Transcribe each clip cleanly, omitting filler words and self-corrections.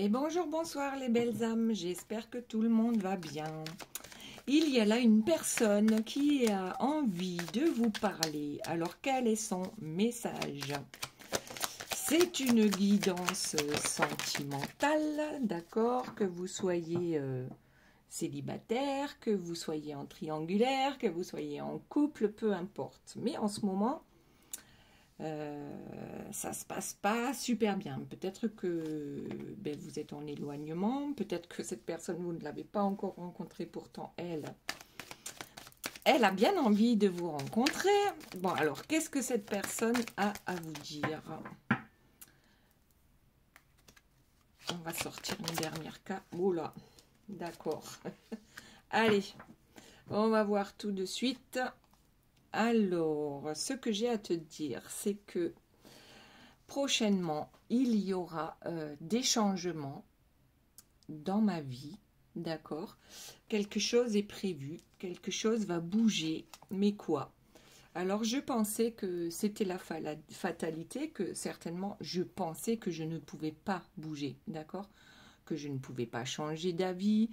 Et bonjour, bonsoir les belles âmes, j'espère que tout le monde va bien. Il y a là une personne qui a envie de vous parler. Alors quel est son message? C'est une guidance sentimentale, d'accord? Que vous soyez célibataire, que vous soyez en triangulaire, que vous soyez en couple, peu importe. Mais en ce moment, ça se passe pas super bien. Peut-être que vous êtes en éloignement, peut-être que cette personne, vous ne l'avez pas encore rencontrée, pourtant elle a bien envie de vous rencontrer. Bon, alors, qu'est-ce que cette personne a à vous dire? On va sortir une dernière carte. Oula, d'accord. Allez, on va voir tout de suite. Alors, ce que j'ai à te dire, c'est que prochainement, il y aura des changements dans ma vie, d'accord? Quelque chose est prévu, quelque chose va bouger, mais quoi? Alors, je pensais que c'était la fatalité, que certainement, je pensais que je ne pouvais pas bouger, d'accord? Que je ne pouvais pas changer d'avis.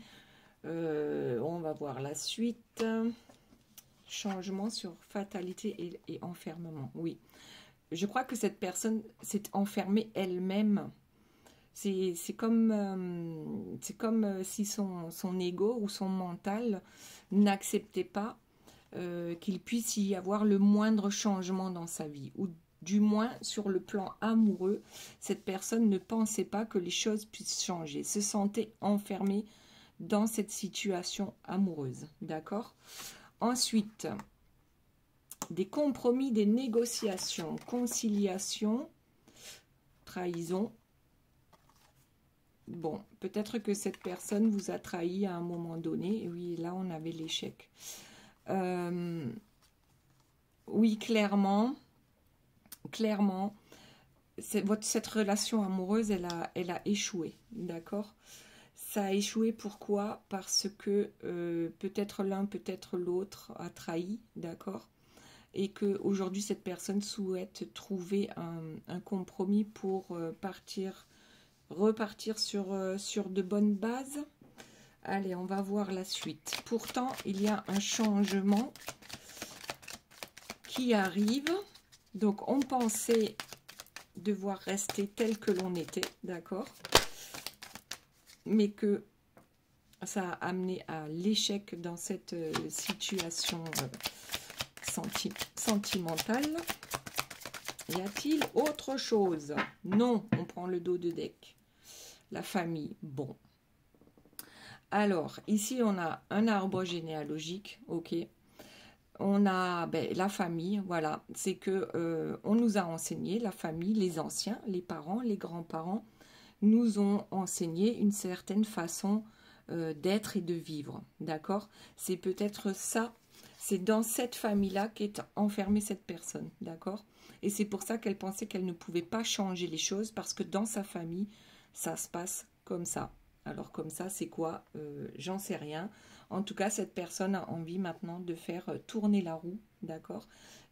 On va voir la suite. Changement sur fatalité et enfermement. Oui, je crois que cette personne s'est enfermée elle-même. C'est comme si son ego ou son mental n'acceptait pas qu'il puisse y avoir le moindre changement dans sa vie. Ou du moins, sur le plan amoureux, cette personne ne pensait pas que les choses puissent changer. Se sentait enfermée dans cette situation amoureuse. D'accord ? Ensuite, des compromis, des négociations, conciliation, trahison. Bon, peut-être que cette personne vous a trahi à un moment donné. Et oui, là, on avait l'échec. Oui, clairement, cette relation amoureuse, elle a échoué, d'accord ? Ça a échoué, pourquoi? Parce que peut-être l'un, peut-être l'autre a trahi, d'accord? Et qu'aujourd'hui, cette personne souhaite trouver un compromis pour repartir sur de bonnes bases. Allez, on va voir la suite. Pourtant, il y a un changement qui arrive. Donc, on pensait devoir rester tel que l'on était, d'accord? Mais que ça a amené à l'échec dans cette situation sentimentale. Y a-t-il autre chose? Non, on prend le dos de deck. La famille, bon. Alors, ici, on a un arbre généalogique, ok. On a la famille, voilà. C'est que on nous a enseigné, la famille, les anciens, les parents, les grands-parents, nous ont enseigné une certaine façon d'être et de vivre, d'accord? C'est peut-être ça, c'est dans cette famille-là qu'est enfermée cette personne, d'accord? Et c'est pour ça qu'elle pensait qu'elle ne pouvait pas changer les choses, parce que dans sa famille, ça se passe comme ça. Alors comme ça, c'est quoi? J'en sais rien. En tout cas, cette personne a envie maintenant de faire tourner la roue, d'accord?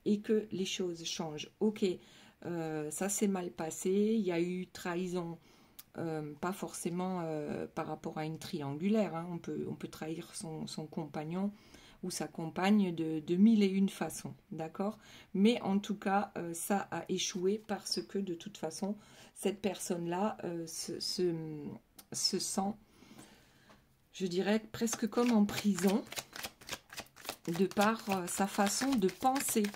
Et que les choses changent. Ok, ça s'est mal passé, il y a eu trahison. Pas forcément par rapport à une triangulaire, hein. On peut trahir son compagnon ou sa compagne de mille et une façons, d'accord? Mais en tout cas, ça a échoué parce que de toute façon, cette personne-là se sent, je dirais, presque comme en prison, de par sa façon de penser.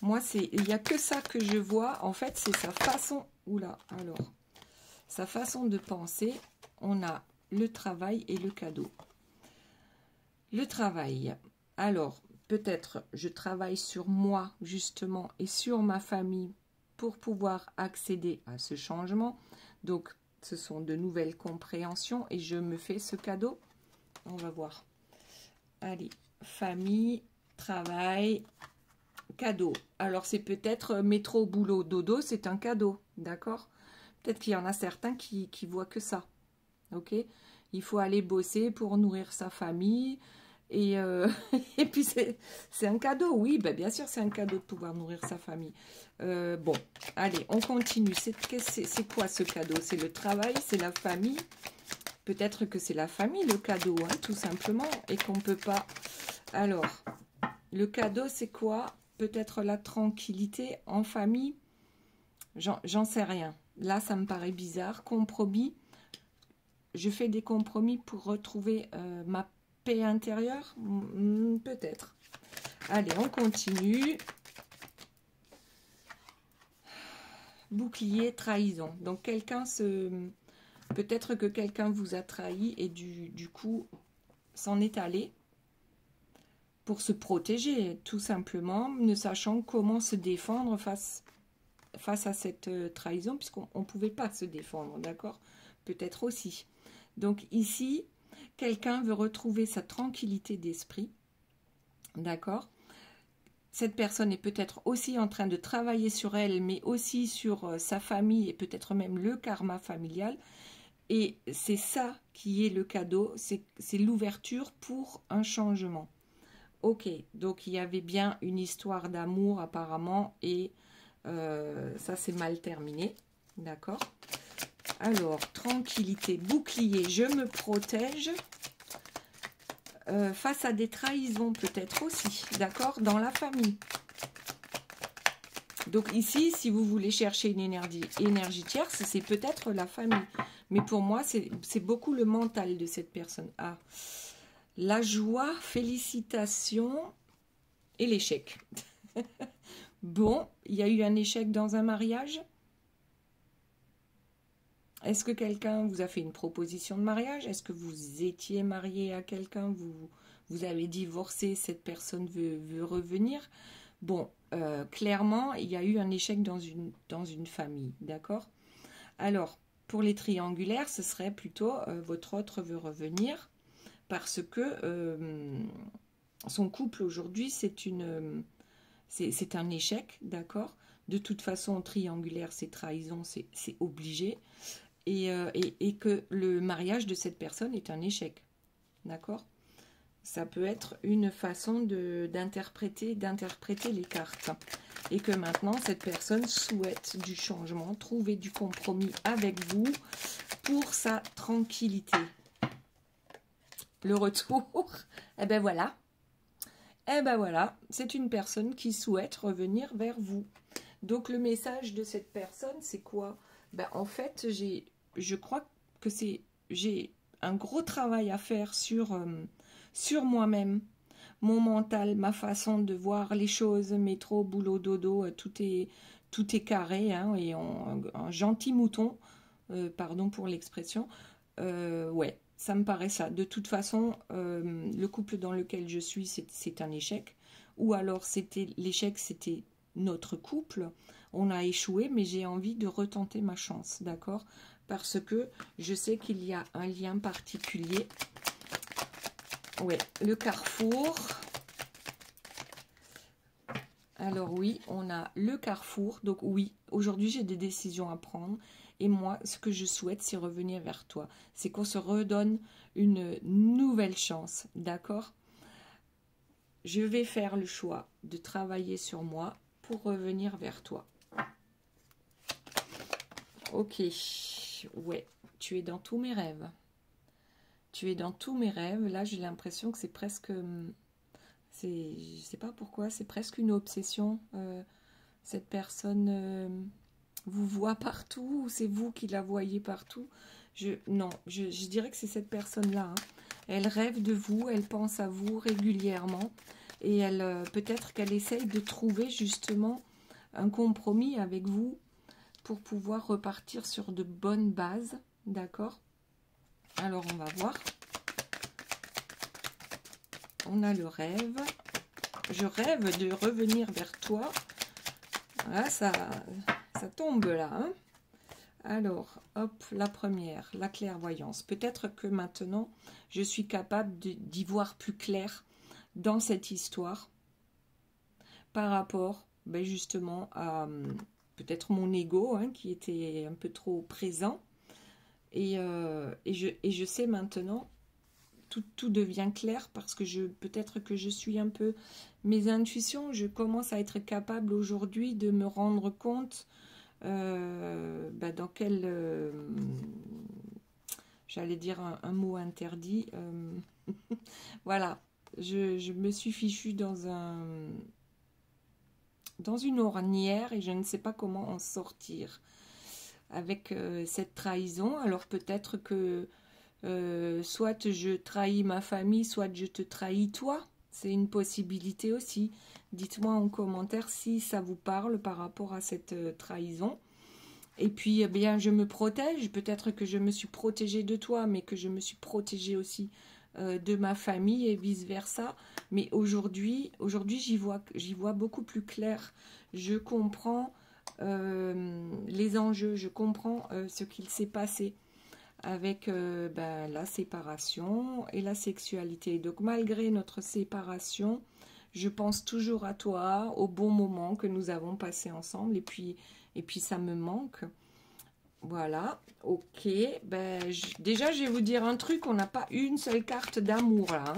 Moi, il n'y a que ça que je vois, en fait, c'est sa façon... Oula, alors... Sa façon de penser, on a le travail et le cadeau. Le travail, alors peut-être je travaille sur moi justement et sur ma famille pour pouvoir accéder à ce changement. Donc ce sont de nouvelles compréhensions et je me fais ce cadeau. On va voir. Allez, famille, travail, cadeau. Alors c'est peut-être métro, boulot, dodo, c'est un cadeau, d'accord ? Peut-être qu'il y en a certains qui voient que ça. Ok, il faut aller bosser pour nourrir sa famille Et puis c'est un cadeau, oui, ben bien sûr c'est un cadeau de pouvoir nourrir sa famille. Bon, allez, on continue. C'est quoi ce cadeau? C'est le travail, c'est la famille. Peut-être que c'est la famille le cadeau, hein, tout simplement, et qu'on ne peut pas... Alors, le cadeau c'est quoi? Peut-être la tranquillité en famille. J'en sais rien. Là, ça me paraît bizarre. Compromis. Je fais des compromis pour retrouver ma paix intérieure. Peut-être. Allez, on continue. Bouclier, trahison. Donc, quelqu'un se... Peut-être que quelqu'un vous a trahi et du coup, s'en est allé pour se protéger, tout simplement, ne sachant comment se défendre face à cette trahison, puisqu'on ne pouvait pas se défendre, d'accord? Peut-être aussi. Donc ici, quelqu'un veut retrouver sa tranquillité d'esprit, d'accord? Cette personne est peut-être aussi en train de travailler sur elle, mais aussi sur sa famille et peut-être même le karma familial. Et c'est ça qui est le cadeau, c'est l'ouverture pour un changement. Ok, donc il y avait bien une histoire d'amour apparemment et ça c'est mal terminé, d'accord? Alors, tranquillité, bouclier, je me protège face à des trahisons peut-être aussi, d'accord? Dans la famille. Donc ici, si vous voulez chercher une énergie tierce, c'est peut-être la famille. Mais pour moi, c'est beaucoup le mental de cette personne. Ah, la joie, félicitations et l'échec. Bon, il y a eu un échec dans un mariage. Est-ce que quelqu'un vous a fait une proposition de mariage? Est-ce que vous étiez marié à quelqu'un? Vous avez divorcé, cette personne veut revenir? Bon, clairement, il y a eu un échec dans une famille, d'accord? Alors, pour les triangulaires, ce serait plutôt votre autre veut revenir parce que son couple aujourd'hui, c'est un échec, d'accord? De toute façon, triangulaire, c'est trahison, c'est obligé. Et que le mariage de cette personne est un échec, d'accord? Ça peut être une façon d'interpréter les cartes. Et que maintenant, cette personne souhaite du changement, trouver du compromis avec vous pour sa tranquillité. Le retour, eh ben voilà. Eh ben voilà, c'est une personne qui souhaite revenir vers vous. Donc le message de cette personne, c'est quoi? Ben, en fait, je crois que j'ai un gros travail à faire sur moi-même, mon mental, ma façon de voir les choses, métro, boulot, dodo, tout est carré, hein, et un gentil mouton, pardon pour l'expression, ouais, ça me paraît ça. De toute façon, le couple dans lequel je suis, c'est un échec, ou alors l'échec, c'était notre couple, on a échoué, mais j'ai envie de retenter ma chance, d'accord? Parce que je sais qu'il y a un lien particulier. Ouais, le carrefour. Alors oui, on a le carrefour. Donc oui, aujourd'hui, j'ai des décisions à prendre. Et moi, ce que je souhaite, c'est revenir vers toi. C'est qu'on se redonne une nouvelle chance, d'accord? Je vais faire le choix de travailler sur moi pour revenir vers toi. Ok, ouais, tu es dans tous mes rêves. Tu es dans tous mes rêves. Là, j'ai l'impression que c'est presque... je sais pas pourquoi, c'est presque une obsession. Cette personne vous voit partout ou c'est vous qui la voyez partout? Non, je dirais que c'est cette personne-là. Hein. Elle rêve de vous, elle pense à vous régulièrement. Et peut-être qu'elle essaye de trouver justement un compromis avec vous pour pouvoir repartir sur de bonnes bases, d'accord? Alors, on va voir. On a le rêve. Je rêve de revenir vers toi. Voilà, ça tombe là. Hein? Alors, hop, la première, la clairvoyance. Peut-être que maintenant, je suis capable d'y voir plus clair dans cette histoire par rapport justement à peut-être mon ego hein, qui était un peu trop présent. Et je sais maintenant tout devient clair parce que peut-être que je suis un peu mes intuitions. Je commence à être capable aujourd'hui de me rendre compte dans quel... j'allais dire un mot interdit. Voilà, je me suis fichue dans une ornière et je ne sais pas comment en sortir avec cette trahison. Alors peut-être que soit je trahis ma famille, soit je te trahis toi. C'est une possibilité aussi. Dites-moi en commentaire si ça vous parle par rapport à cette trahison. Et puis, eh bien, je me protège. Peut-être que je me suis protégée de toi, mais que je me suis protégée aussi de ma famille et vice-versa. Mais aujourd'hui, j'y vois beaucoup plus clair. Je comprends les enjeux, je comprends ce qu'il s'est passé avec la séparation et la sexualité. Donc malgré notre séparation, je pense toujours à toi, au bon moment que nous avons passé ensemble, et puis ça me manque. Voilà, ok. Déjà, je vais vous dire un truc, on n'a pas une seule carte d'amour là. Hein.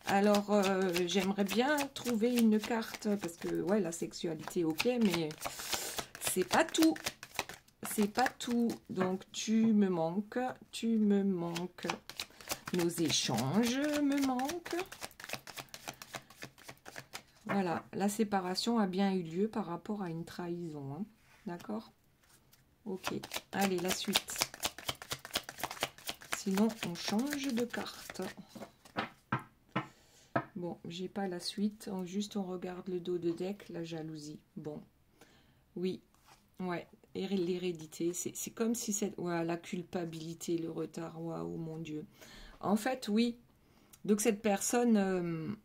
Alors, j'aimerais bien trouver une carte, parce que, ouais, la sexualité, ok, mais c'est pas tout. C'est pas tout. Donc, tu me manques. Nos échanges me manquent. Voilà, la séparation a bien eu lieu par rapport à une trahison. Hein. D'accord? Ok. Allez, la suite. Sinon, on change de carte. Bon, j'ai pas la suite. Juste, on regarde le dos de deck, la jalousie. Bon. Oui. Ouais. L'hérédité. C'est comme si c'est... Ouais, la culpabilité, le retard. Waouh, mon Dieu. En fait, oui. Donc, cette personne...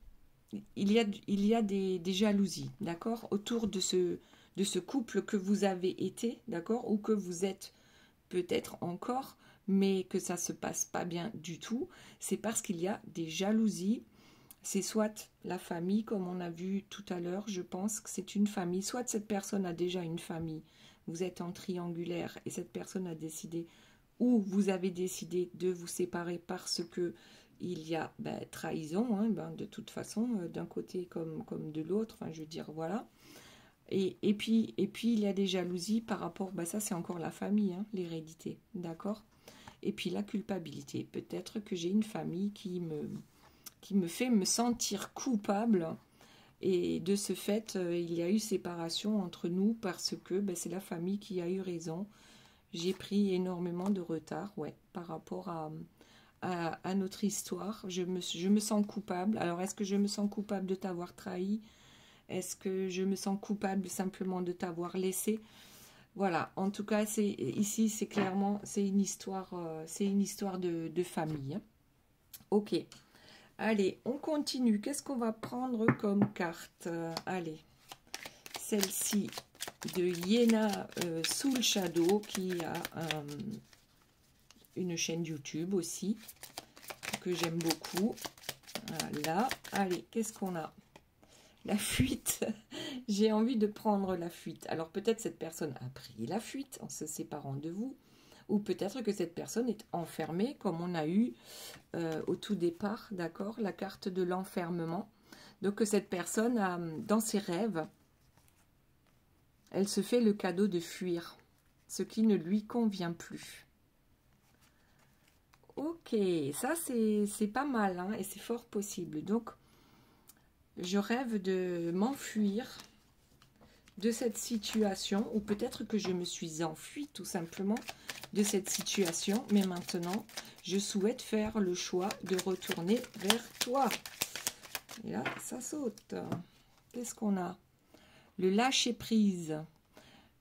il y a des jalousies, d'accord, autour de ce couple que vous avez été, d'accord, ou que vous êtes peut-être encore, mais que ça se passe pas bien du tout. C'est parce qu'il y a des jalousies. C'est soit la famille, comme on a vu tout à l'heure, je pense que c'est une famille, soit cette personne a déjà une famille, vous êtes en triangulaire et cette personne a décidé, ou vous avez décidé de vous séparer parce que il y a trahison, hein, de toute façon, d'un côté comme de l'autre, je veux dire, voilà. Et puis il y a des jalousies par rapport, ça c'est encore la famille, hein, l'hérédité, d'accord. Et puis la culpabilité, peut-être que j'ai une famille qui me fait me sentir coupable, et de ce fait, il y a eu séparation entre nous parce que c'est la famille qui a eu raison. J'ai pris énormément de retard, ouais, par rapport à notre histoire. Je me sens coupable. Alors, est-ce que je me sens coupable de t'avoir trahi? Est-ce que je me sens coupable simplement de t'avoir laissé? Voilà, en tout cas, ici, c'est clairement, c'est une histoire de famille. Hein. Ok, allez, on continue. Qu'est-ce qu'on va prendre comme carte? Allez, celle-ci de Yena Soul Shadow, qui a une chaîne YouTube aussi, que j'aime beaucoup. Voilà, allez, qu'est-ce qu'on a? La fuite. J'ai envie de prendre la fuite. Alors peut-être cette personne a pris la fuite en se séparant de vous, ou peut-être que cette personne est enfermée, comme on a eu au tout départ, d'accord, la carte de l'enfermement. Donc que cette personne, a, dans ses rêves, elle se fait le cadeau de fuir, ce qui ne lui convient plus. Ok, ça c'est pas mal, hein, et c'est fort possible. Donc, je rêve de m'enfuir de cette situation, ou peut-être que je me suis enfuie tout simplement de cette situation, mais maintenant, je souhaite faire le choix de retourner vers toi. Et là, ça saute. Qu'est-ce qu'on a? Le lâcher-prise.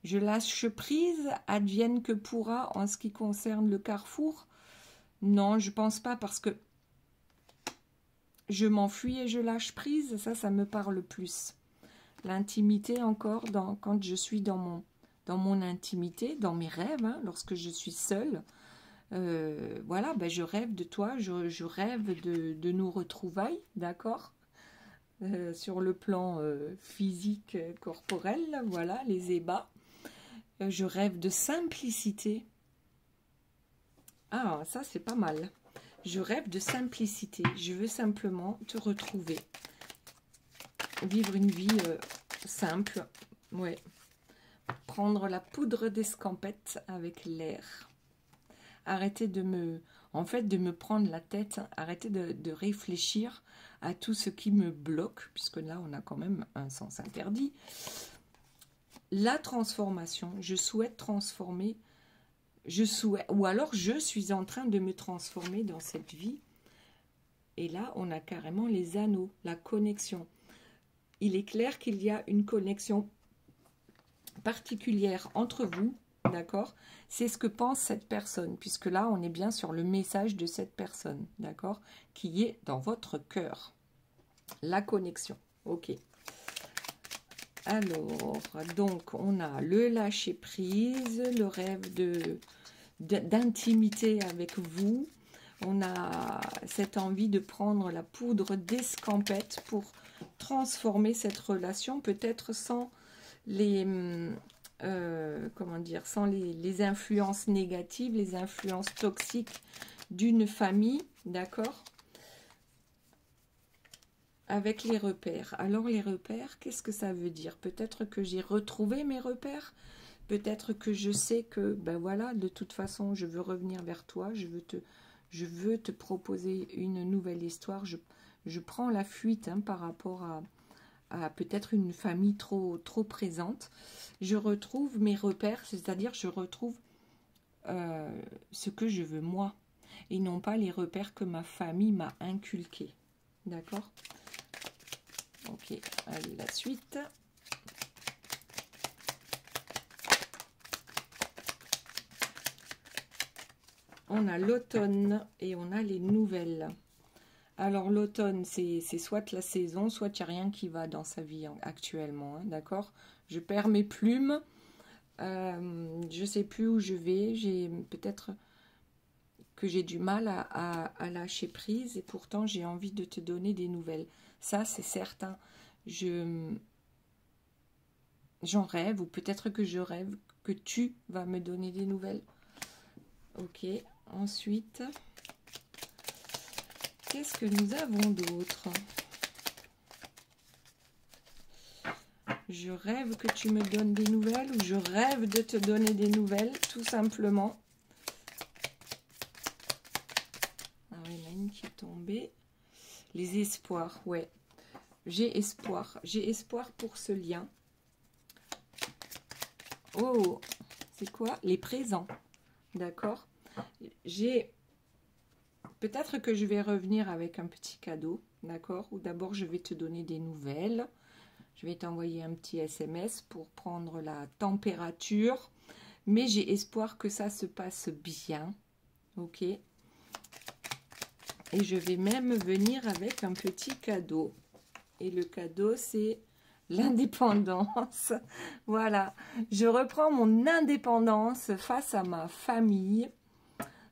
Je lâche prise, advienne que pourra en ce qui concerne le carrefour. Non, je pense pas, parce que je m'enfuis et je lâche prise, ça me parle plus. L'intimité encore, quand je suis dans mon intimité, dans mes rêves, hein, lorsque je suis seule, voilà, je rêve de toi, je rêve de nos retrouvailles, d'accord, sur le plan physique, corporel, voilà, les ébats. Je rêve de simplicité. Ah, ça c'est pas mal. Je rêve de simplicité. Je veux simplement te retrouver. Vivre une vie simple. Ouais. Prendre la poudre d'escampette avec l'air. Arrêtez de me... En fait, de me prendre la tête. Arrêtez de réfléchir à tout ce qui me bloque. Puisque là, on a quand même un sens interdit. La transformation. Je souhaite transformer... ou alors je suis en train de me transformer dans cette vie. Et là, on a carrément les anneaux, la connexion. Il est clair qu'il y a une connexion particulière entre vous, d'accord? C'est ce que pense cette personne, puisque là, on est bien sur le message de cette personne, d'accord? Qui est dans votre cœur. La connexion, ok. Alors, donc, on a le lâcher-prise, le rêve d'intimité avec vous. On a cette envie de prendre la poudre d'escampette pour transformer cette relation, peut-être sans les, comment dire, sans les influences négatives, les influences toxiques d'une famille, d'accord? Avec les repères. Alors les repères, qu'est-ce que ça veut dire? Peut-être que j'ai retrouvé mes repères. Peut-être que je sais que, ben voilà, de toute façon, je veux revenir vers toi. Je veux te proposer une nouvelle histoire. Je prends la fuite par rapport à peut-être une famille trop présente. Je retrouve mes repères, c'est-à-dire je retrouve ce que je veux moi. Et non pas les repères que ma famille m'a inculqués. D'accord? Ok, allez, la suite. On a l'automne et on a les nouvelles. Alors l'automne, c'est soit la saison, soit il n'y a rien qui va dans sa vie actuellement, hein, d'accord? Je perds mes plumes, je ne sais plus où je vais, peut-être que j'ai du mal à lâcher prise et pourtant j'ai envie de te donner des nouvelles. Ça, c'est certain. J'en rêve, ou peut-être que je rêve que tu vas me donner des nouvelles. Ok, ensuite, qu'est-ce que nous avons d'autre? Je rêve que tu me donnes des nouvelles, ou je rêve de te donner des nouvelles, tout simplement. Ah oui, il y en a une qui est tombée. Les espoirs, ouais. J'ai espoir pour ce lien. Oh, c'est quoi? Les présents, d'accord? Peut-être que je vais revenir avec un petit cadeau, d'accord? Ou d'abord, je vais te donner des nouvelles. Je vais t'envoyer un petit SMS pour prendre la température. Mais j'ai espoir que ça se passe bien, ok? Et je vais même venir avec un petit cadeau. Et le cadeau, c'est l'indépendance. Voilà, je reprends mon indépendance face à ma famille,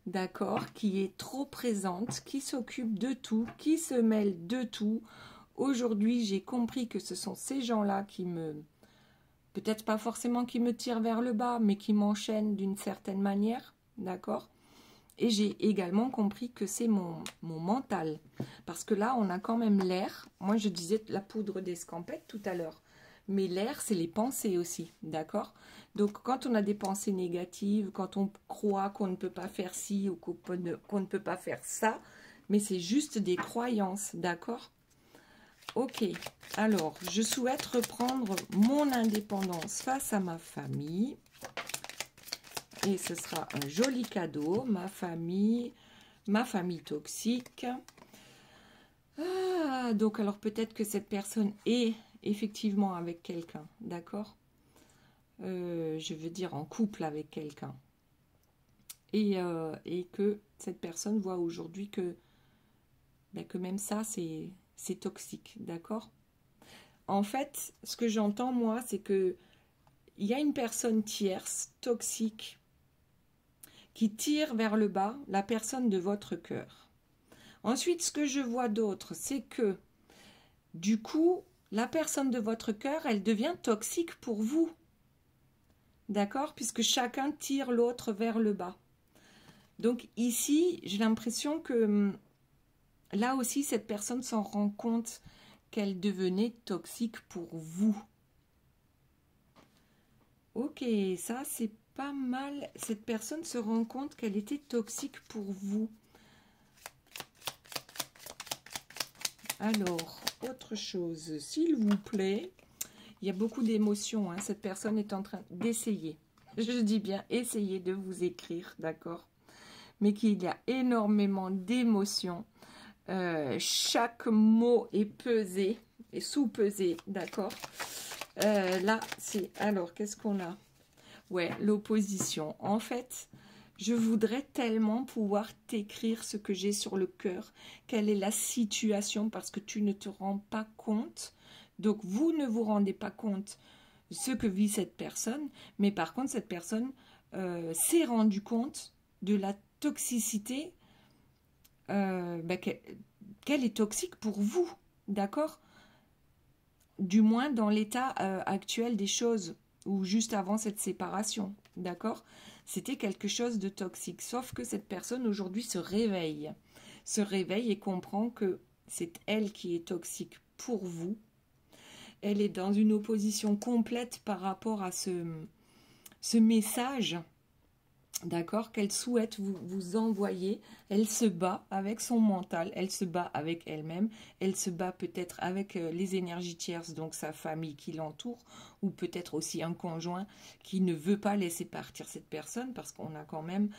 d'accord, qui est trop présente, qui s'occupe de tout, qui se mêle de tout. Aujourd'hui, j'ai compris que ce sont ces gens-là qui peut-être pas forcément qui me tirent vers le bas, mais qui m'enchaînent d'une certaine manière, d'accord? Et j'ai également compris que c'est mon mental. Parce que là, on a quand même l'air. Moi, je disais la poudre d'escampette tout à l'heure. Mais l'air, c'est les pensées aussi, d'accord? Donc, quand on a des pensées négatives, quand on croit qu'on ne peut pas faire ci ou qu'on ne peut pas faire ça, mais c'est juste des croyances, d'accord? Ok, alors, je souhaite reprendre mon indépendance face à ma famille. Et ce sera un joli cadeau, ma famille toxique. Ah, donc alors peut-être que cette personne est effectivement avec quelqu'un, d'accord? Je veux dire en couple avec quelqu'un. Et que cette personne voit aujourd'hui que même ça, c'est toxique, d'accord? En fait, ce que j'entends, moi, c'est que il y a une personne tierce, toxique, qui tire vers le bas la personne de votre cœur. Ensuite, ce que je vois d'autre, c'est que, du coup, la personne de votre cœur, elle devient toxique pour vous. D'accord? Puisque chacun tire l'autre vers le bas. Donc ici, j'ai l'impression que là aussi, cette personne s'en rend compte qu'elle devenait toxique pour vous. Ok, ça c'est pas mal. Cette personne se rend compte qu'elle était toxique pour vous. Alors, autre chose, s'il vous plaît. Il y a beaucoup d'émotions. Hein. Cette personne est en train d'essayer. Je dis bien essayer de vous écrire, d'accord? Mais qu'il y a énormément d'émotions. Chaque mot est pesé, est sous-pesé, d'accord? Là, c'est... Alors, qu'est-ce qu'on a? Ouais, l'opposition. En fait, je voudrais tellement pouvoir t'écrire ce que j'ai sur le cœur. Quelle est la situation? Parce que tu ne te rends pas compte. Donc, vous ne vous rendez pas compte de ce que vit cette personne. Mais par contre, cette personne s'est rendue compte de la toxicité qu'elle est toxique pour vous. D'accord? Du moins dans l'état actuel des choses, ou juste avant cette séparation, d'accord? C'était quelque chose de toxique, sauf que cette personne aujourd'hui se réveille et comprend que c'est elle qui est toxique pour vous. Elle est dans une opposition complète par rapport à ce message, d'accord, qu'elle souhaite vous envoyer. Elle se bat avec son mental, elle se bat avec elle-même, elle se bat peut-être avec les énergies tierces, donc sa famille qui l'entoure, ou peut-être aussi un conjoint qui ne veut pas laisser partir cette personne, parce qu'on a quand même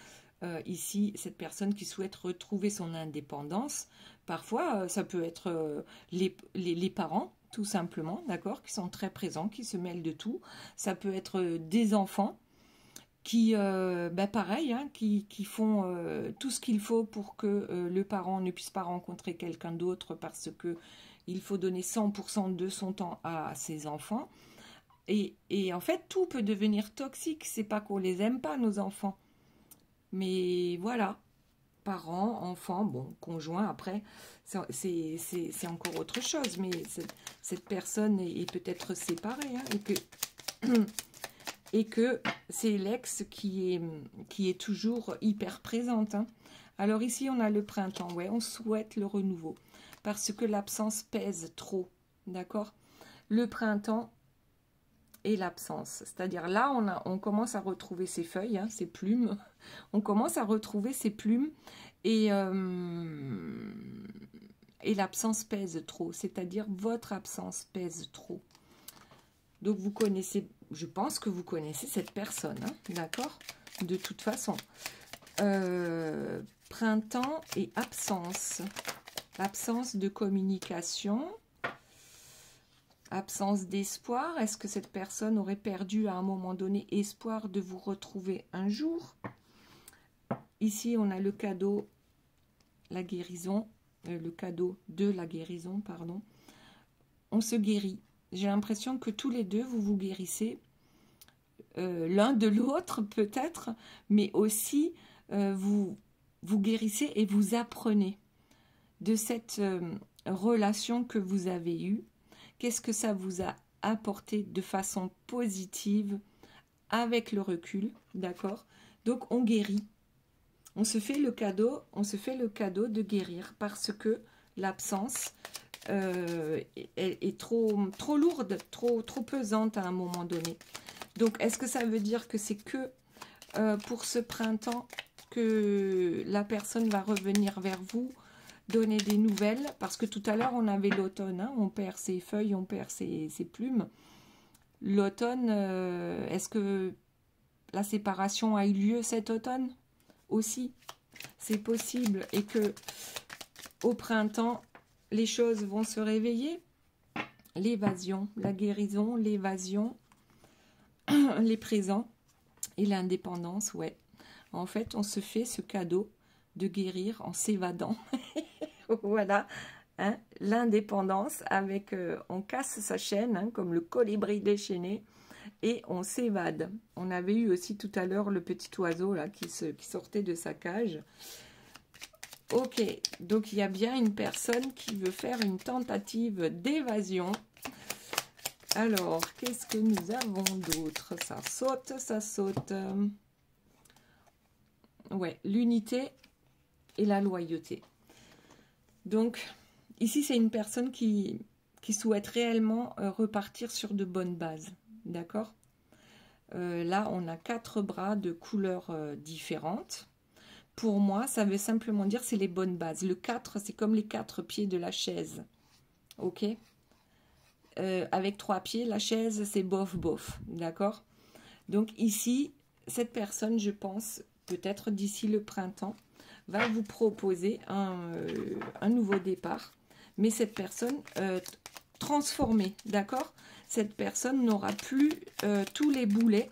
ici cette personne qui souhaite retrouver son indépendance. Parfois, ça peut être les parents, tout simplement, d'accord, qui sont très présents, qui se mêlent de tout. Ça peut être des enfants qui, pareil, hein, qui font tout ce qu'il faut pour que le parent ne puisse pas rencontrer quelqu'un d'autre parce que il faut donner 100% de son temps à ses enfants. Et en fait, tout peut devenir toxique. C'est pas qu'on les aime pas, nos enfants. Mais voilà, parents, enfants, bon, conjoint, après, c'est encore autre chose. Mais cette personne est peut-être séparée, hein, et que c'est l'ex qui est toujours hyper présente. Hein. Alors ici, on a le printemps, ouais, on souhaite le renouveau, parce que l'absence pèse trop, d'accord? Le printemps et l'absence, c'est-à-dire là, on commence à retrouver ses feuilles, hein, ses plumes, on commence à retrouver ses plumes, et l'absence pèse trop, c'est-à-dire votre absence pèse trop. Donc vous connaissez, je pense que vous connaissez cette personne, hein, d'accord? De toute façon. Printemps et absence. Absence de communication. Absence d'espoir. Est-ce que cette personne aurait perdu à un moment donné espoir de vous retrouver un jour? Ici, on a le cadeau, la guérison. Le cadeau de la guérison, pardon. On se guérit. J'ai l'impression que tous les deux, vous vous guérissez l'un de l'autre peut-être, mais aussi vous guérissez et vous apprenez de cette relation que vous avez eue. Qu'est-ce que ça vous a apporté de façon positive avec le recul, d'accord? Donc on guérit, on se fait le cadeau de guérir parce que l'absence est trop lourde, trop pesante à un moment donné. Donc, est-ce que ça veut dire que c'est que pour ce printemps que la personne va revenir vers vous, donner des nouvelles? Parce que tout à l'heure, on avait l'automne, hein, on perd ses feuilles, on perd ses plumes. L'automne, est-ce que la séparation a eu lieu cet automne aussi? C'est possible, et que au printemps, les choses vont se réveiller. L'évasion, la guérison, l'évasion, les présents et l'indépendance, ouais. En fait, on se fait ce cadeau de guérir en s'évadant. Voilà, hein, l'indépendance avec... on casse sa chaîne, hein, comme le colibri déchaîné, et on s'évade. On avait eu aussi tout à l'heure le petit oiseau là qui sortait de sa cage. Ok, donc il y a bien une personne qui veut faire une tentative d'évasion. Alors, qu'est-ce que nous avons d'autre? Ça saute, ça saute. ouais, l'unité et la loyauté. Donc, ici, c'est une personne qui souhaite réellement repartir sur de bonnes bases. D'accord? Là, on a 4 bras de couleurs différentes. Pour moi, ça veut simplement dire c'est les bonnes bases. Le 4, c'est comme les 4 pieds de la chaise. Ok? Avec 3 pieds, la chaise, c'est bof, bof. D'accord? Donc ici, cette personne, je pense, peut-être d'ici le printemps, va vous proposer un nouveau départ. Mais cette personne transformée, d'accord? Cette personne n'aura plus tous les boulets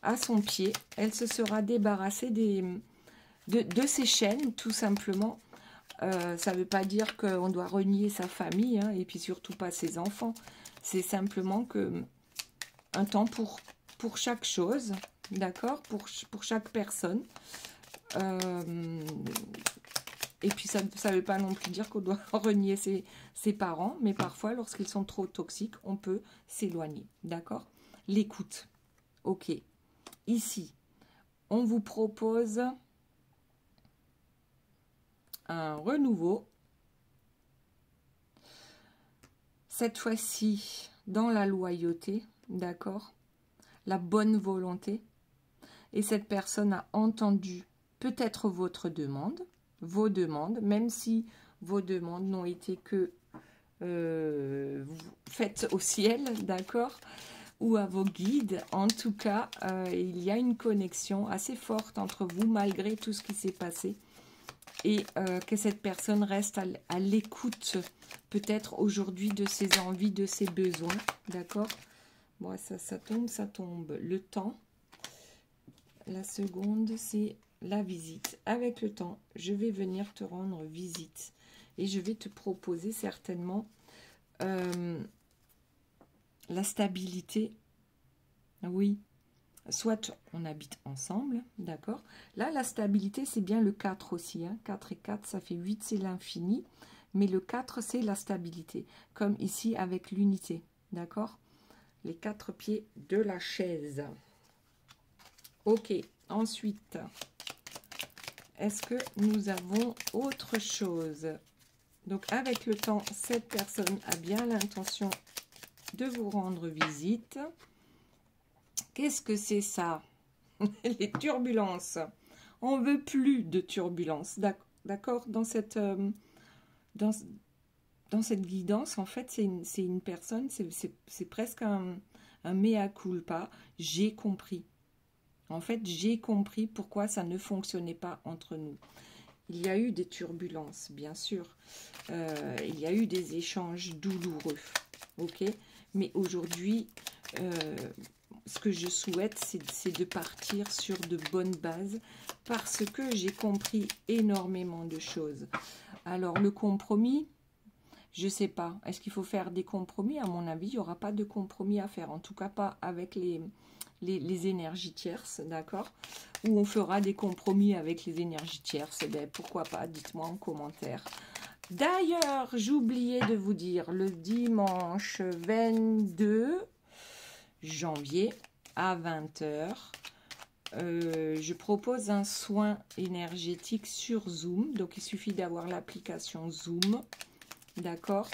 à son pied. Elle se sera débarrassée de ses chaînes, tout simplement. Ça ne veut pas dire qu'on doit renier sa famille, hein, et puis surtout pas ses enfants. C'est simplement que un temps pour chaque chose, d'accord, pour chaque personne. Et puis ça ne veut pas non plus dire qu'on doit renier ses parents, mais parfois, lorsqu'ils sont trop toxiques, on peut s'éloigner, d'accord? L'écoute, ok. Ici, on vous propose un renouveau. Cette fois-ci, dans la loyauté, d'accord? La bonne volonté. Et cette personne a entendu peut-être votre demande, vos demandes, même si vos demandes n'ont été que faites au ciel, d'accord, ou à vos guides. En tout cas, il y a une connexion assez forte entre vous, malgré tout ce qui s'est passé, et que cette personne reste à l'écoute, peut-être aujourd'hui, de ses envies, de ses besoins, d'accord. Bon, ça tombe. Le temps, la seconde, c'est la visite. Avec le temps, je vais venir te rendre visite et je vais te proposer certainement la stabilité. Oui, soit on habite ensemble, d'accord. Là, la stabilité, c'est bien le 4 aussi. Hein. 4 et 4, ça fait 8, c'est l'infini. Mais le 4, c'est la stabilité. Comme ici avec l'unité, d'accord. Les 4 pieds de la chaise. Ok, ensuite, est-ce que nous avons autre chose? Donc, avec le temps, cette personne a bien l'intention de vous rendre visite. Qu'est-ce que c'est ça? Les turbulences. On ne veut plus de turbulences. D'accord? Dans cette guidance, en fait, c'est une personne, c'est presque un mea culpa. J'ai compris. En fait, j'ai compris pourquoi ça ne fonctionnait pas entre nous. Il y a eu des turbulences, bien sûr. Il y a eu des échanges douloureux. Ok? Mais aujourd'hui, ce que je souhaite, c'est de partir sur de bonnes bases parce que j'ai compris énormément de choses. Alors, le compromis, je ne sais pas. Est-ce qu'il faut faire des compromis? À mon avis, il n'y aura pas de compromis à faire. En tout cas, pas avec les énergies tierces, d'accord? Ou on fera des compromis avec les énergies tierces. Eh bien, pourquoi pas? Dites-moi en commentaire. D'ailleurs, j'oubliais de vous dire, le dimanche 22 janvier à 20 h, je propose un soin énergétique sur Zoom. Donc, il suffit d'avoir l'application Zoom, d'accord,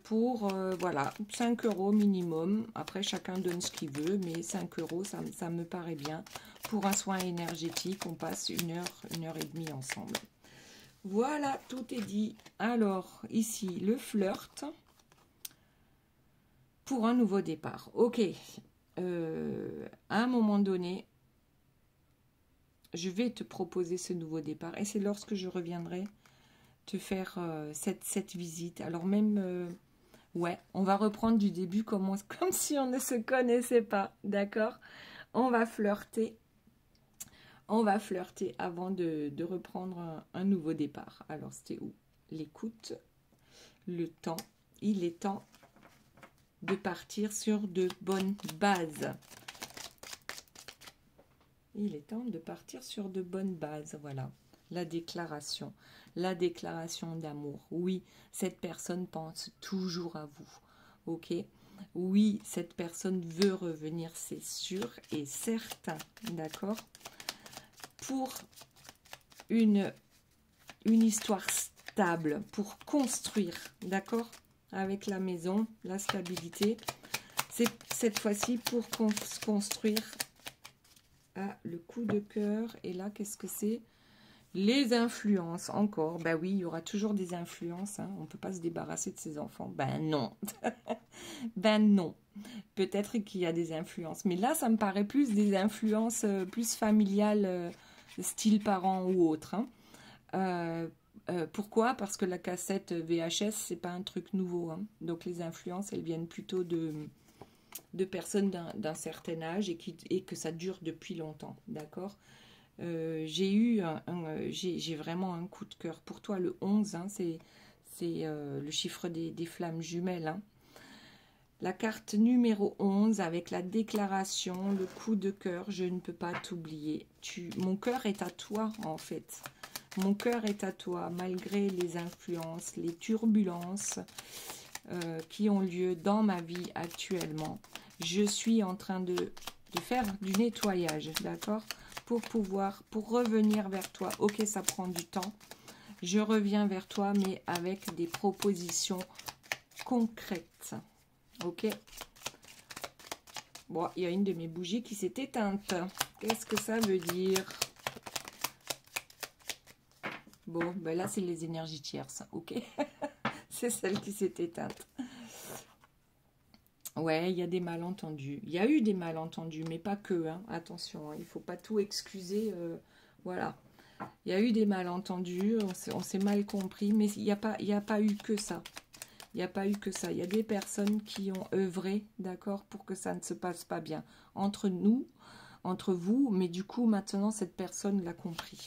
pour, voilà, 5 € minimum. Après, chacun donne ce qu'il veut, mais 5 €, ça me paraît bien. Pour un soin énergétique, on passe une heure et demie ensemble. Voilà, tout est dit. Alors, ici, le flirt pour un nouveau départ. Ok, à un moment donné, je vais te proposer ce nouveau départ. Et c'est lorsque je reviendrai te faire cette visite. Alors même, ouais, on va reprendre du début comme si on ne se connaissait pas, d'accord? On va flirter. On va flirter avant de reprendre un nouveau départ. Alors, c'était où? L'écoute, le temps. Il est temps de partir sur de bonnes bases. Il est temps de partir sur de bonnes bases, voilà. La déclaration d'amour. Oui, cette personne pense toujours à vous, ok? Oui, cette personne veut revenir, c'est sûr et certain, d'accord? pour une histoire stable, pour construire, d'accord? Avec la maison, la stabilité. C'est cette fois-ci pour construire. Ah, le coup de cœur. Et là, qu'est-ce que c'est? Les influences, encore. Ben oui, il y aura toujours des influences. Hein. On ne peut pas se débarrasser de ses enfants. Ben non. Ben non. Peut-être qu'il y a des influences. Mais là, ça me paraît plus des influences plus familiales, style parents ou autre. Hein. Pourquoi? Parce que la cassette VHS, c'est pas un truc nouveau. Hein. Donc les influences, elles viennent plutôt de personnes d'un certain âge et que ça dure depuis longtemps. D'accord? J'ai vraiment un coup de cœur pour toi. Le 11, hein, c'est le chiffre des flammes jumelles. Hein. La carte numéro 11 avec la déclaration, le coup de cœur, je ne peux pas t'oublier. Mon cœur est à toi en fait. Mon cœur est à toi malgré les influences, les turbulences qui ont lieu dans ma vie actuellement. Je suis en train de faire du nettoyage, d'accord? Pour revenir vers toi. Ok, ça prend du temps. Je reviens vers toi, mais avec des propositions concrètes. Ok. Bon, il y a une de mes bougies qui s'est éteinte. Qu'est-ce que ça veut dire? Bon, ben là, c'est les énergies tierces. Ok. C'est celle qui s'est éteinte. Ouais, il y a des malentendus. Il y a eu des malentendus, mais pas que. Hein. Attention, hein, il ne faut pas tout excuser. Voilà. Il y a eu des malentendus, on s'est mal compris, mais il n'y a pas eu que ça. Il n'y a pas eu que ça. Il y a des personnes qui ont œuvré, d'accord, pour que ça ne se passe pas bien. Entre nous, entre vous, mais du coup, maintenant, cette personne l'a compris.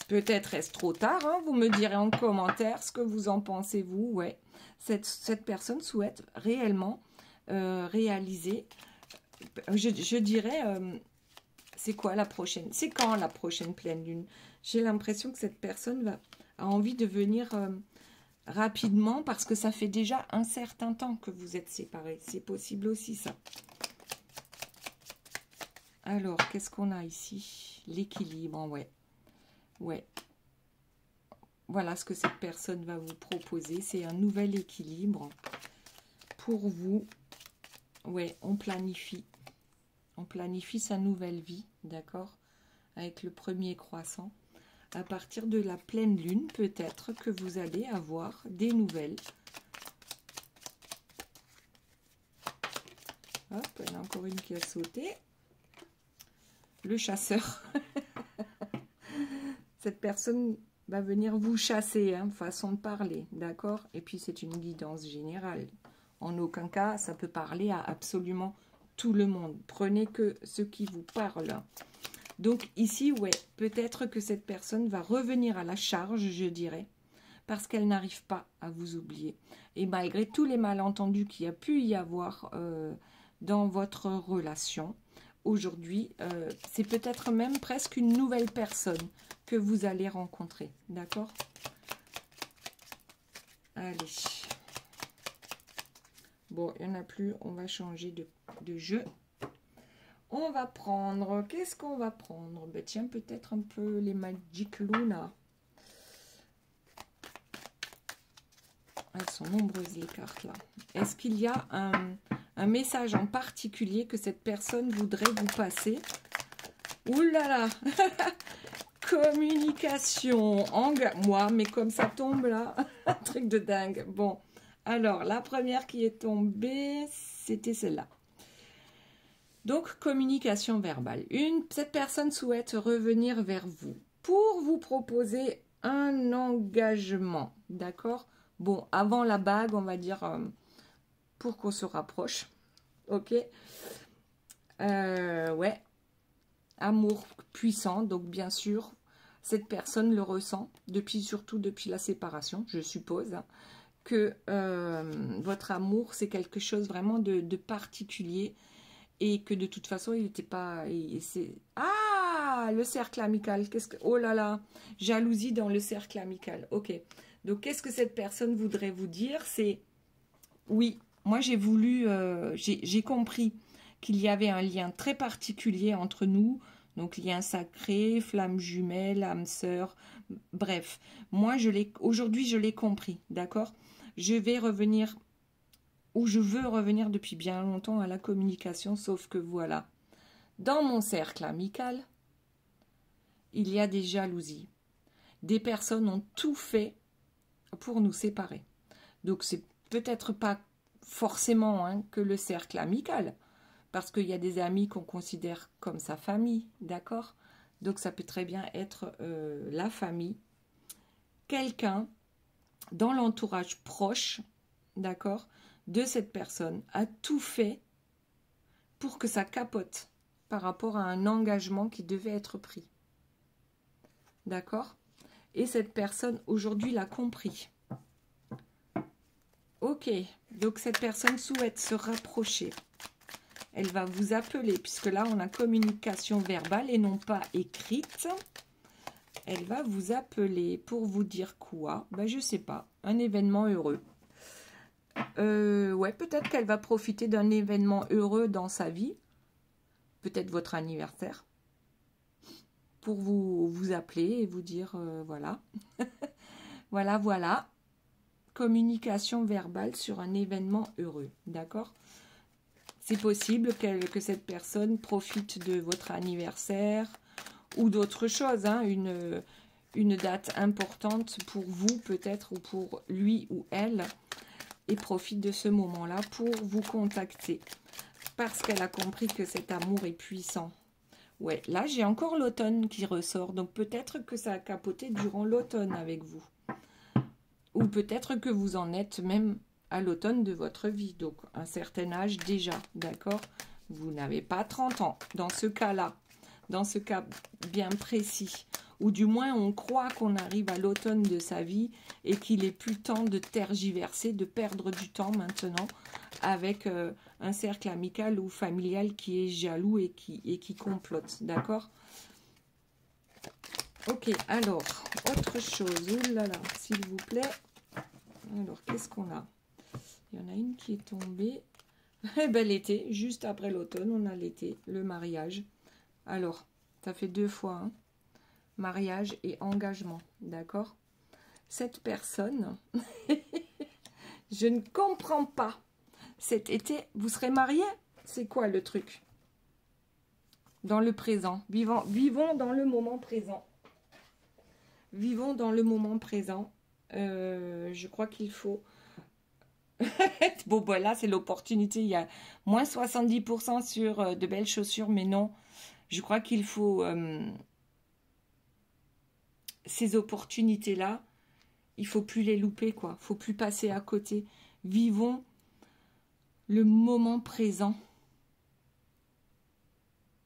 Peut-être est-ce trop tard, hein, vous me direz en commentaire ce que vous en pensez, vous. Ouais. Cette personne souhaite réellement réaliser, je dirais, c'est quoi la prochaine? C'est quand la prochaine pleine lune? J'ai l'impression que cette personne a envie de venir rapidement parce que ça fait déjà un certain temps que vous êtes séparés. C'est possible aussi ça. Alors, qu'est-ce qu'on a ici? L'équilibre, ouais. Ouais. Voilà ce que cette personne va vous proposer. C'est un nouvel équilibre pour vous. Ouais, on planifie. On planifie sa nouvelle vie, d'accord? Avec le premier croissant. À partir de la pleine lune, peut-être que vous allez avoir des nouvelles. Hop, il y en a encore une qui a sauté. Le chasseur. Cette personne va venir vous chasser, hein, façon de parler, d'accord? Et puis c'est une guidance générale. En aucun cas, ça peut parler à absolument tout le monde. Prenez que ce qui vous parle. Donc ici, ouais, peut-être que cette personne va revenir à la charge, je dirais, parce qu'elle n'arrive pas à vous oublier. Et malgré tous les malentendus qu'il y a pu y avoir dans votre relation, aujourd'hui, c'est peut-être même presque une nouvelle personne que vous allez rencontrer, d'accord? Allez. Bon, il n'y en a plus, on va changer de jeu. On va prendre, qu'est-ce qu'on va prendre? Ben tiens, peut-être un peu les Magic Luna. Elles sont nombreuses les cartes là. Est-ce qu'il y a un message en particulier que cette personne voudrait vous passer? Ouh là là. Communication. Moi, mais comme ça tombe là. Un truc de dingue. Bon, alors la première qui est tombée, c'était celle-là. Donc, communication verbale. Cette personne souhaite revenir vers vous pour vous proposer un engagement. D'accord? Bon, avant la bague, on va dire, pour qu'on se rapproche. Ok? Ouais. Amour puissant. Donc, bien sûr, cette personne le ressent, surtout depuis la séparation, je suppose, hein, que votre amour, c'est quelque chose vraiment de particulier. Et que de toute façon, il n'était pas... Ah, le cercle amical. Oh là là, jalousie dans le cercle amical. Ok. Donc, qu'est-ce que cette personne voudrait vous dire? C'est, oui, moi j'ai voulu... j'ai compris qu'il y avait un lien très particulier entre nous Donc, lien sacré, flamme jumelle, âme sœur, bref. Moi, aujourd'hui, je l'ai compris, d'accord? Je vais revenir, ou je veux revenir depuis bien longtemps à la communication, sauf que voilà. Dans mon cercle amical, il y a des jalousies. Des personnes ont tout fait pour nous séparer. Donc, c'est peut-être pas forcément hein, que le cercle amical, parce qu'il y a des amis qu'on considère comme sa famille, d'accord? Donc, ça peut très bien être la famille. Quelqu'un dans l'entourage proche, d'accord, de cette personne a tout fait pour que ça capote par rapport à un engagement qui devait être pris. D'accord? Et cette personne, aujourd'hui, l'a compris. Ok, donc cette personne souhaite se rapprocher. Elle va vous appeler, puisque là, on a communication verbale et non pas écrite. Elle va vous appeler pour vous dire quoi? Ben, je ne sais pas. Un événement heureux. Ouais, peut-être qu'elle va profiter d'un événement heureux dans sa vie. Peut-être votre anniversaire. Pour vous appeler et vous dire, voilà. Voilà. Communication verbale sur un événement heureux. D'accord? C'est possible que cette personne profite de votre anniversaire ou d'autres choses, hein, une date importante pour vous peut-être ou pour lui ou elle, et profite de ce moment-là pour vous contacter parce qu'elle a compris que cet amour est puissant. Ouais, là j'ai encore l'automne qui ressort, donc peut-être que ça a capoté durant l'automne avec vous. Ou peut-être que vous en êtes même à l'automne de votre vie, donc un certain âge déjà, d'accord? Vous n'avez pas 30 ans dans ce cas-là, dans ce cas bien précis, ou du moins on croit qu'on arrive à l'automne de sa vie et qu'il est plus temps de tergiverser, de perdre du temps maintenant avec un cercle amical ou familial qui est jaloux et qui complote, d'accord? Ok, alors, autre chose, oulala, s'il vous plaît. Alors, qu'est-ce qu'on a? Il y en a une qui est tombée. Eh ben, l'été, juste après l'automne, on a l'été, le mariage. Alors, ça fait 2 fois, hein. Mariage et engagement, d'accord? Cette personne, je ne comprends pas. Cet été, vous serez mariés? C'est quoi le truc? Dans le présent. Vivons dans le moment présent. Vivons dans le moment présent. Je crois qu'il faut... Bon, voilà, c'est l'opportunité. Il y a moins 70% sur de belles chaussures, mais non. Je crois qu'il faut... ces opportunités-là, il faut plus les louper, quoi. Il faut plus passer à côté. Vivons le moment présent.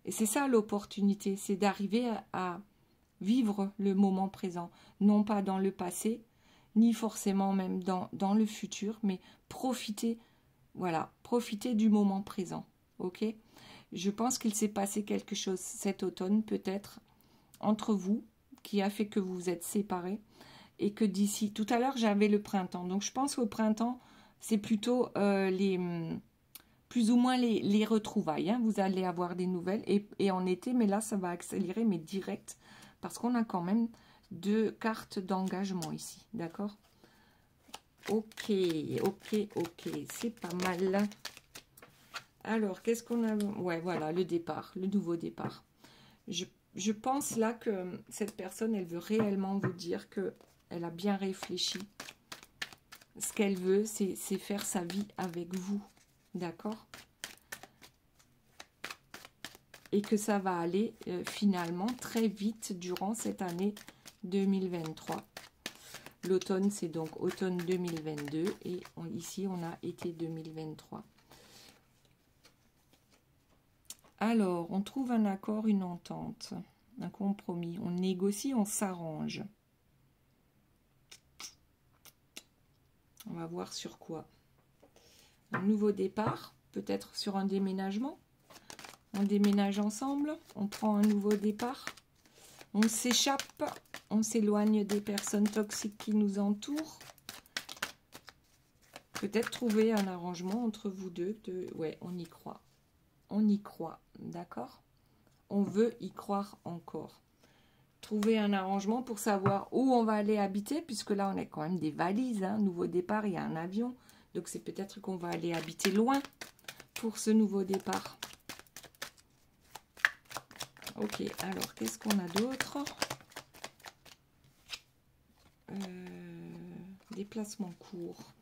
Et c'est ça l'opportunité, c'est d'arriver à vivre le moment présent. Non pas dans le passé, ni forcément même dans le futur, mais profiter, voilà, profiter du moment présent. Ok? Je pense qu'il s'est passé quelque chose cet automne, peut-être, entre vous, qui a fait que vous vous êtes séparés, et que d'ici, tout à l'heure, j'avais le printemps. Donc, je pense qu'au printemps, c'est plutôt plus ou moins les retrouvailles. Hein. Vous allez avoir des nouvelles, et en été, mais là, ça va accélérer, mais direct, parce qu'on a quand même 2 cartes d'engagement ici, d'accord? Ok, c'est pas mal. Alors, qu'est-ce qu'on a? Ouais, voilà, le départ, le nouveau départ. Je pense là que cette personne, elle veut réellement vous dire qu'elle a bien réfléchi. Ce qu'elle veut, c'est faire sa vie avec vous, d'accord? Et que ça va aller finalement très vite durant cette année 2023. L'automne, c'est donc automne 2022 et ici, on a été 2023. Alors, on trouve un accord, une entente, un compromis. On négocie, on s'arrange. On va voir sur quoi. Un nouveau départ, peut-être sur un déménagement. On déménage ensemble, on prend un nouveau départ. On s'échappe, on s'éloigne des personnes toxiques qui nous entourent. Peut-être trouver un arrangement entre vous deux. Ouais, on y croit. On y croit, d'accord? on veut y croire encore. Trouver un arrangement pour savoir où on va aller habiter, puisque là, on a quand même des valises. Hein. Nouveau départ, il y a un avion. Donc, c'est peut-être qu'on va aller habiter loin pour ce nouveau départ. Ok, alors, qu'est-ce qu'on a d'autre? Déplacement court.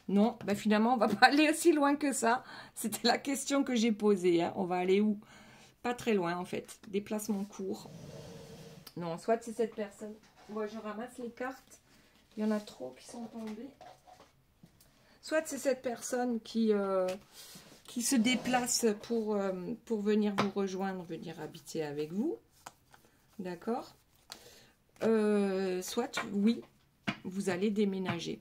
Non, ben finalement, on va pas aller aussi loin que ça. C'était la question que j'ai posée. Hein. On va aller où? Pas très loin, en fait. Déplacement court. Non, soit c'est cette personne. Moi, je ramasse les cartes. Il y en a trop qui sont tombées. Soit c'est cette personne qui se déplace pour venir vous rejoindre, venir habiter avec vous. D'accord? Soit, oui, vous allez déménager.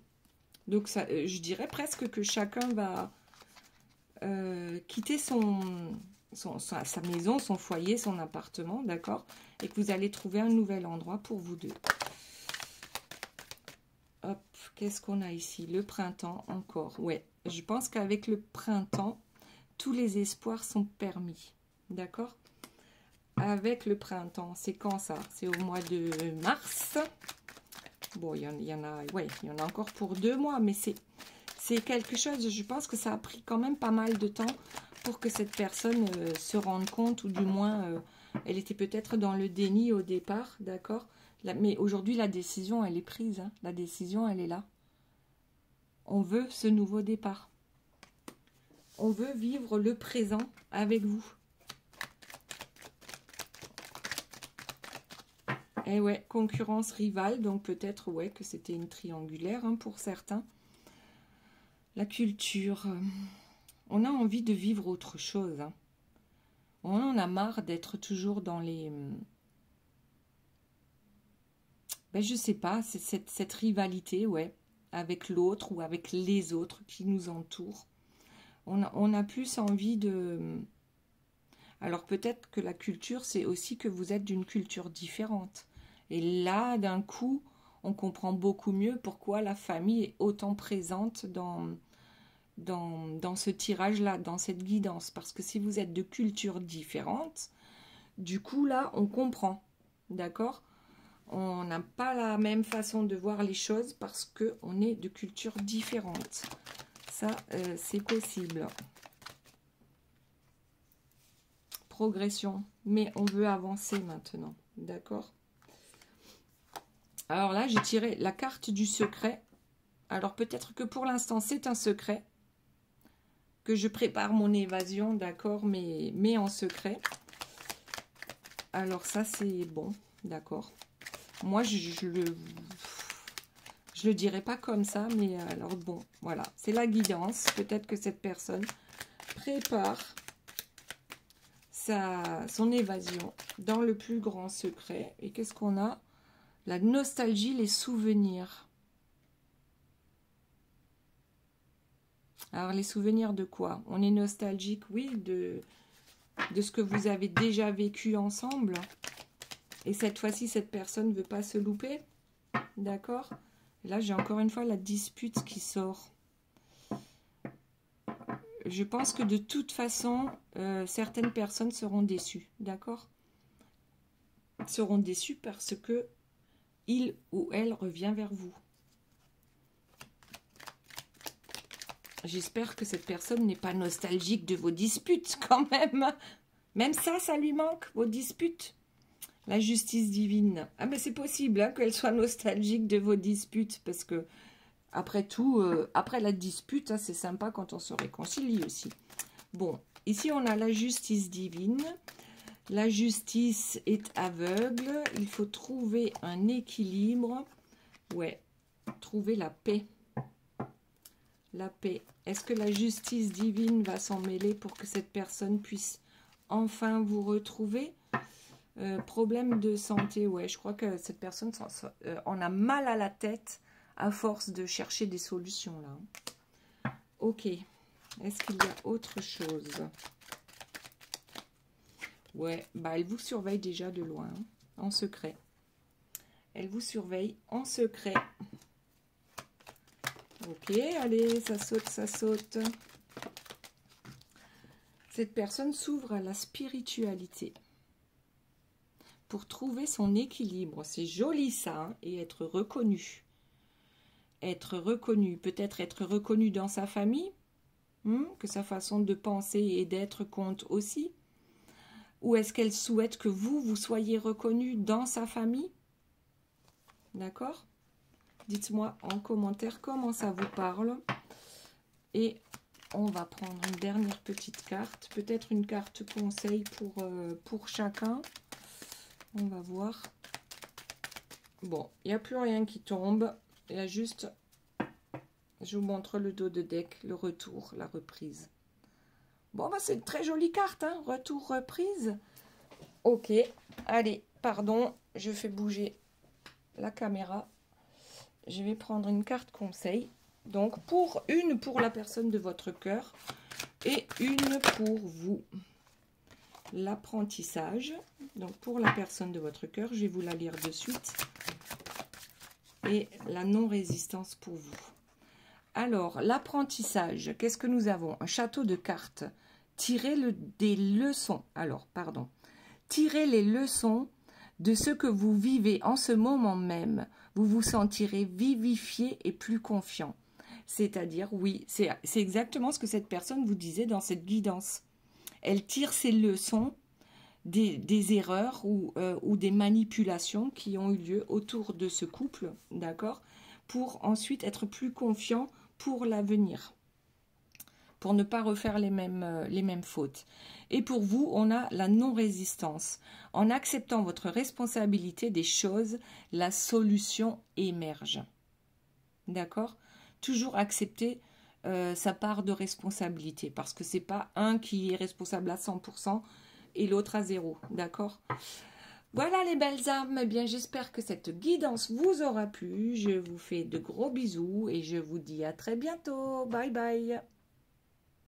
Donc, ça, je dirais presque que chacun va quitter sa maison, son foyer, son appartement, d'accord? Et que vous allez trouver un nouvel endroit pour vous deux. Hop, qu'est-ce qu'on a ici? Le printemps, encore. Ouais, je pense qu'avec le printemps, tous les espoirs sont permis, d'accord? Avec le printemps, c'est quand ça? C'est au mois de mars. Bon, il y en a encore pour 2 mois, mais c'est quelque chose, je pense que ça a pris quand même pas mal de temps pour que cette personne se rende compte, ou du moins, elle était peut-être dans le déni au départ, d'accord? Mais aujourd'hui, la décision, elle est prise, hein. La décision, elle est là. On veut ce nouveau départ. On veut vivre le présent avec vous. Et ouais, concurrence rivale, donc peut-être ouais, que c'était une triangulaire hein, pour certains. La culture, on a envie de vivre autre chose. Hein. On en a marre d'être toujours dans les... Ben, je sais pas, c'est cette rivalité, ouais, avec l'autre ou avec les autres qui nous entourent. On a plus envie de... Alors peut-être que la culture, c'est aussi que vous êtes d'une culture différente. Et là, d'un coup, on comprend beaucoup mieux pourquoi la famille est autant présente dans ce tirage-là, dans cette guidance. Parce que si vous êtes de cultures différentes, du coup, là, on comprend. D'accord? On n'a pas la même façon de voir les choses parce qu'on est de cultures différentes. Ça, c'est possible. Progression. Mais on veut avancer maintenant. D'accord? Alors là, j'ai tiré la carte du secret. Alors peut-être que pour l'instant, c'est un secret. Que je prépare mon évasion, d'accord, mais en secret. Alors ça, c'est bon, d'accord. Moi, je le dirais pas comme ça, mais alors bon, voilà. C'est la guidance. Peut-être que cette personne prépare son évasion dans le plus grand secret. Et qu'est-ce qu'on a? La nostalgie, les souvenirs. Alors, les souvenirs de quoi? On est nostalgique, oui, de ce que vous avez déjà vécu ensemble. Et cette fois-ci, cette personne ne veut pas se louper. D'accord? Là, j'ai encore une fois la dispute qui sort. Je pense que de toute façon, certaines personnes seront déçues. D'accord? Seront déçues parce que il ou elle revient vers vous. J'espère que cette personne n'est pas nostalgique de vos disputes quand même. Même ça, ça lui manque, vos disputes. La justice divine. Ah mais c'est possible hein, qu'elle soit nostalgique de vos disputes. Parce que, après tout, après la dispute, hein, c'est sympa quand on se réconcilie aussi. Bon, ici on a la justice divine. La justice est aveugle. Il faut trouver un équilibre. Ouais, trouver la paix. La paix. Est-ce que la justice divine va s'en mêler pour que cette personne puisse enfin vous retrouver? Problème de santé, ouais, je crois que cette personne en a mal à la tête à force de chercher des solutions là. Ok. Est-ce qu'il y a autre chose? Ouais, bah elle vous surveille déjà de loin, hein, en secret. Elle vous surveille en secret. Ok, allez, ça saute, ça saute. Cette personne s'ouvre à la spiritualité. pour trouver son équilibre. C'est joli ça, hein, et être reconnu. Être reconnu, peut-être être reconnu dans sa famille, que sa façon de penser et d'être compte aussi. Ou est-ce qu'elle souhaite que vous soyez reconnu dans sa famille? D'accord? Dites-moi en commentaire comment ça vous parle. Et on va prendre une dernière petite carte. Peut-être une carte conseil pour chacun. On va voir. Bon, il n'y a plus rien qui tombe. Il y a juste, je vous montre le dos de deck, le retour, la reprise. Bon, bah, c'est une très jolie carte, hein, retour, reprise. Ok, allez, pardon, je fais bouger la caméra. Je vais prendre une carte conseil. Donc, pour la personne de votre cœur et une pour vous. L'apprentissage. Donc, pour la personne de votre cœur, je vais vous la lire de suite. Et la non-résistance pour vous. Alors, l'apprentissage, qu'est-ce que nous avons? Un château de cartes. Tirez des leçons. Alors, pardon. Tirez les leçons de ce que vous vivez en ce moment même. Vous vous sentirez vivifié et plus confiant. C'est-à-dire, oui, c'est exactement ce que cette personne vous disait dans cette guidance. Elle tire ses leçons des erreurs ou des manipulations qui ont eu lieu autour de ce couple, d'accord, pour ensuite être plus confiant pour l'avenir, pour ne pas refaire les mêmes fautes. Et pour vous, on a la non-résistance. En acceptant votre responsabilité des choses, la solution émerge. D'accord? Toujours accepter sa part de responsabilité, parce que c'est pas un qui est responsable à 100% et l'autre à 0. D'accord? Voilà les belles âmes, eh bien j'espère que cette guidance vous aura plu. Je vous fais de gros bisous et je vous dis à très bientôt. Bye bye.